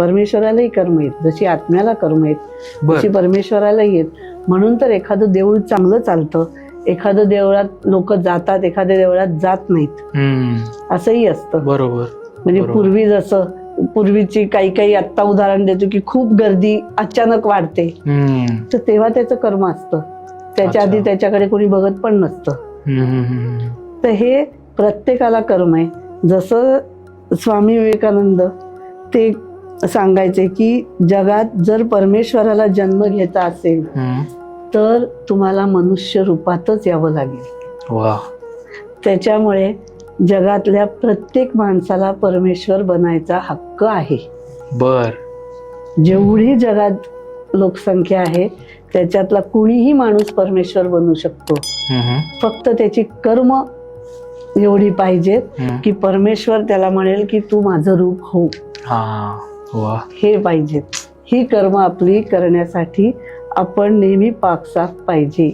परमेश्वरालाही कर्म आहेत, जशी आत्म्याला कर्म आहेत तशी परमेश्वराला येत. म्हणून तर एखादं देऊळ चांगलं चालतं, एखादं देवळात लोक जातात, एखाद्या देवळात जात नाहीत, असंही असतं. बरोबर. म्हणजे पूर्वी जसं पूर्वीची काही आत्ता उदाहरण देतो की खूप गर्दी अचानक वाढते, तर तेव्हा त्याचं कर्म असतं, त्याच्या आधी त्याच्याकडे कोणी बघत पण नसतं. तर हे प्रत्येकाला कर्म आहे. जसं स्वामी विवेकानंद ते सांगायचे की जगात जर परमेश्वराला जन्म घ्यायचा असेल तर तुम्हाला मनुष्य रूपातच यावं लागेल. त्याच्यामुळे जगातल्या प्रत्येक माणसाला परमेश्वर बनायचा हक्क आहे. जेवढी जगात लोकसंख्या आहे त्याच्यातला कुणीही माणूस परमेश्वर बनू शकतो. फक्त त्याची कर्म एवढी पाहिजेत की परमेश्वर त्याला म्हणेल की तू माझं रूप हो. हे पाहिजे. ही कर्म आपली करण्यासाठी आपण नेहमी पाकसाफ पाहिजे.